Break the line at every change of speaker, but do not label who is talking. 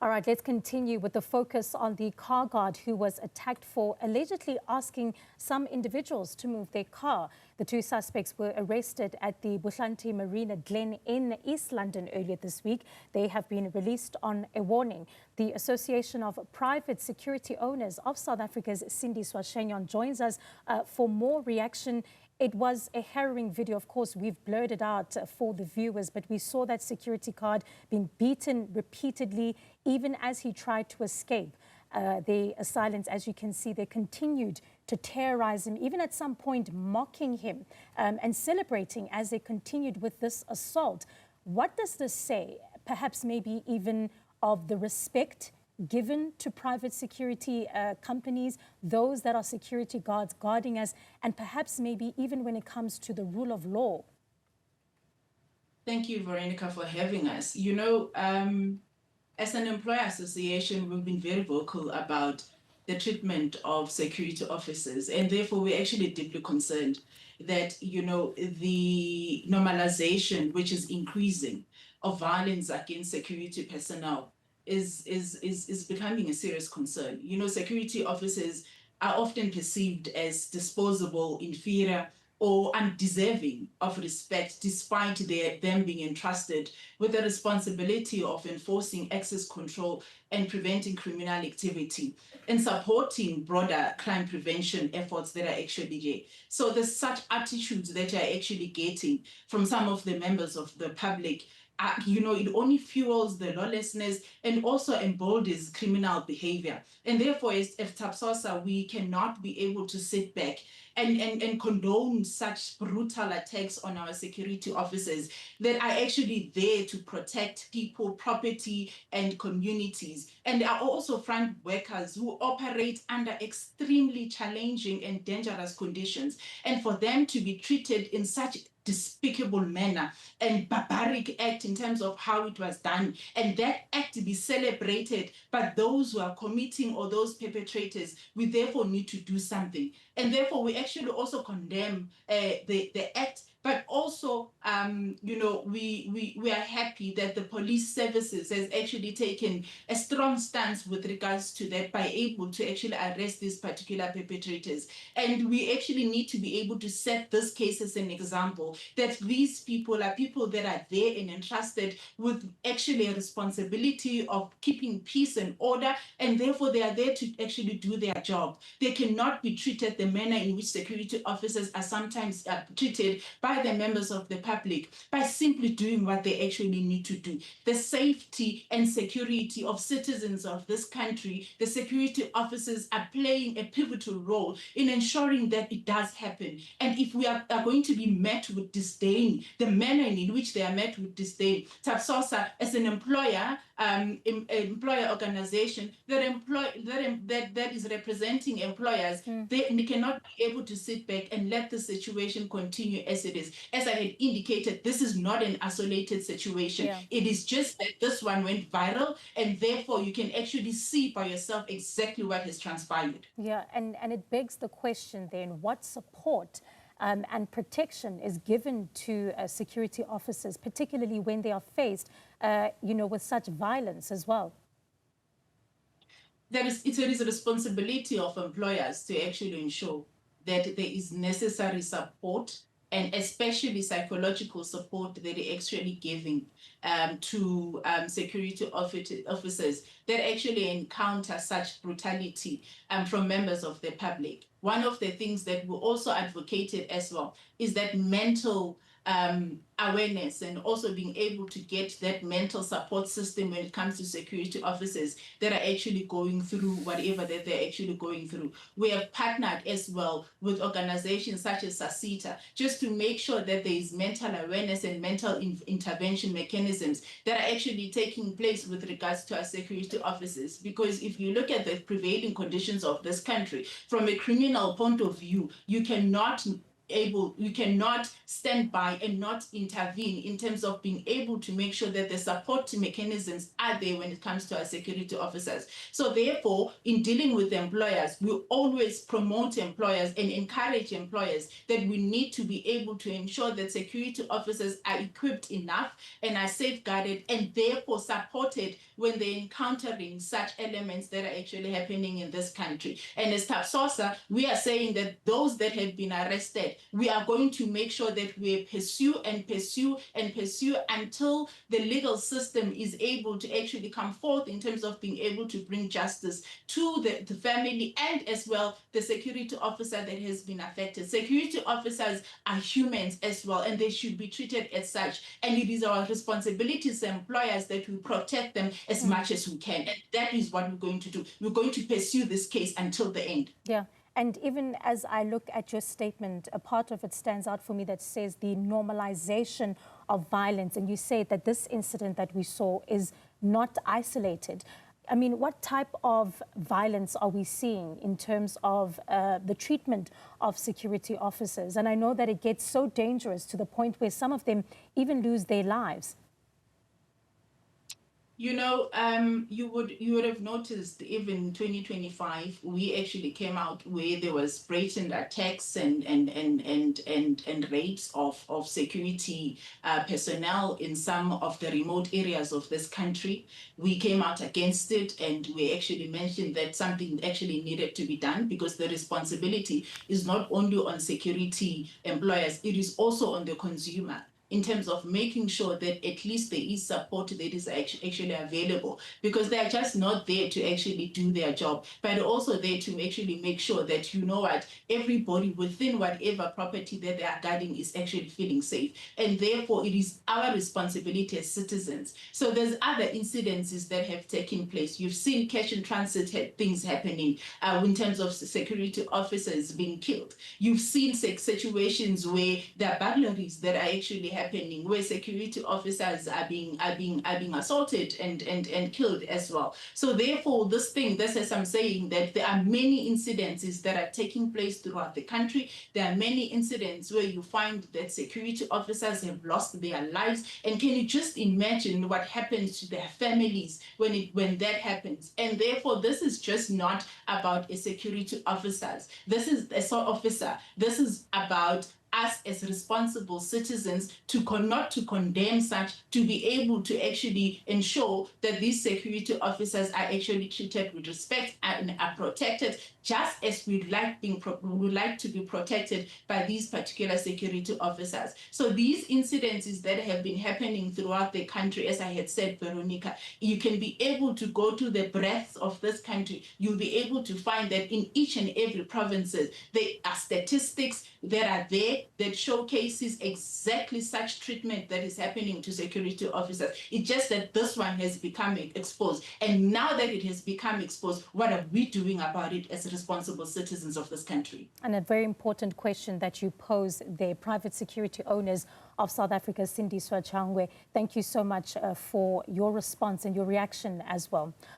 All right, let's continue with the focus on the car guard who was attacked for allegedly asking some individuals to move their car. The two suspects were arrested at the Buhlanti Marina Glen in East London earlier this week. They have been released on a warning. The Association of Private Security Owners of South Africa's Sindiswa Changuion joins us for more reaction. It was a harrowing video. Of course, we've blurred it out for the viewers, but we saw that security guard being beaten repeatedly, even as he tried to escape. The assailants, as you can see, they continued to terrorize him, even at some point mocking him and celebrating as they continued with this assault. What does this say? Perhaps maybe even of the respect given to private security companies, those that are security guards guarding us, and perhaps maybe even when it comes to the rule of law.
Thank you, Veronica, for having us. You know, as an employer association, we've been very vocal about the treatment of security officers, and therefore we're actually deeply concerned that, you know, the normalization, which is increasing, of violence against security personnel is becoming a serious concern. You know, security officers are often perceived as disposable, inferior, or undeserving of respect, despite them being entrusted with the responsibility of enforcing access control and preventing criminal activity and supporting broader crime prevention efforts that are actually there. So there's such attitudes that are actually getting from some of the members of the public. You know, it only fuels the lawlessness and also emboldens criminal behavior. And therefore, as TAPSOSA, we cannot be able to sit back and condone such brutal attacks on our security officers that are actually there to protect people, property, and communities. And are also front workers who operate under extremely challenging and dangerous conditions. And for them to be treated in such despicable manner and barbaric act in terms of how it was done, and that act to be celebrated by those who are committing or those perpetrators, we therefore need to do something. And therefore we actually also condemn the act, but also, you know, we are happy that the police services has actually taken a strong stance with regards to that by able to actually arrest these particular perpetrators. And we actually need to be able to set this case as an example that these people are people that are there and entrusted with actually a responsibility of keeping peace and order, and therefore they are there to actually do their job. They cannot be treated the manner in which security officers are sometimes treated by the members of the public, by simply doing what they actually need to do. The safety and security of citizens of this country, the security officers are playing a pivotal role in ensuring that it does happen. And if we are going to be met with disdain, the manner in which they are met with disdain, TAPSOSA as an employer, employer organization that is representing employers, they cannot be able to sit back and let the situation continue as it is. As I had indicated, this is not an isolated situation. Yeah. It is just that this one went viral, and therefore you can actually see by yourself exactly what has transpired.
Yeah, and it begs the question then, what support and protection is given to security officers, particularly when they are faced, you know, with such violence as well?
It is a responsibility of employers to actually ensure that there is necessary support, and especially psychological support that they're actually giving to security officers that actually encounter such brutality from members of the public. One of the things that we also advocated as well is that mental awareness, and also being able to get that mental support system when it comes to security officers that are actually going through whatever that they're actually going through. We have partnered as well with organizations such as SASITA just to make sure that there is mental awareness and mental intervention mechanisms that are actually taking place with regards to our security officers. Because if you look at the prevailing conditions of this country, from a criminal point of view, you cannot stand by and not intervene in terms of being able to make sure that the support mechanisms are there when it comes to our security officers. So therefore, in dealing with employers, we always promote employers and encourage employers that we need to be able to ensure that security officers are equipped enough and are safeguarded and therefore supported when they're encountering such elements that are actually happening in this country. And as TAPSOSA, we are saying that those that have been arrested, we are going to make sure that we pursue and pursue and pursue until the legal system is able to actually come forth in terms of being able to bring justice to the family and as well the security officer that has been affected. Security officers are humans as well, and they should be treated as such. And it is our responsibility as employers that we protect them as much as we can. And that is what we're going to do. We're going to pursue this case until the end.
Yeah. And even as I look at your statement, a part of it stands out for me that says the normalization of violence. And you say that this incident that we saw is not isolated. I mean, what type of violence are we seeing in terms of the treatment of security officers? And I know that it gets so dangerous to the point where some of them even lose their lives.
You know, you would have noticed even in 2025, we actually came out where there was blatant attacks and rapes of security personnel in some of the remote areas of this country. We came out against it, and we actually mentioned that something actually needed to be done, because the responsibility is not only on security employers, it is also on the consumer, in terms of making sure that at least there is support that is actually available, because they are just not there to actually do their job, but also there to actually make sure that, you know what, everybody within whatever property that they are guarding is actually feeling safe. And therefore, it is our responsibility as citizens. So there's other incidences that have taken place. You've seen cash and transit things happening in terms of security officers being killed. You've seen situations where there are burglaries that are actually happening, where security officers are being assaulted and killed as well. So therefore, this is I'm saying that there are many incidences that are taking place throughout the country. There are many incidents where you find that security officers have lost their lives. And can you just imagine what happens to their families when that happens? And therefore, this is just not about a security officers. This is a officer. This is about us as responsible citizens not to condemn such, to be able to actually ensure that these security officers are actually treated with respect and are protected, just as we would like to be protected by these particular security officers. So these incidences that have been happening throughout the country, as I had said, Veronica, you can be able to go to the breadth of this country. You'll be able to find that in each and every provinces, there are statistics that are there that showcases exactly such treatment that is happening to security officers. It's just that this one has become exposed. And now that it has become exposed, what are we doing about it as responsible citizens of this country?
And a very important question that you pose there, private security owners of South Africa, Sindiswa Changuion. Thank you so much for your response and your reaction as well.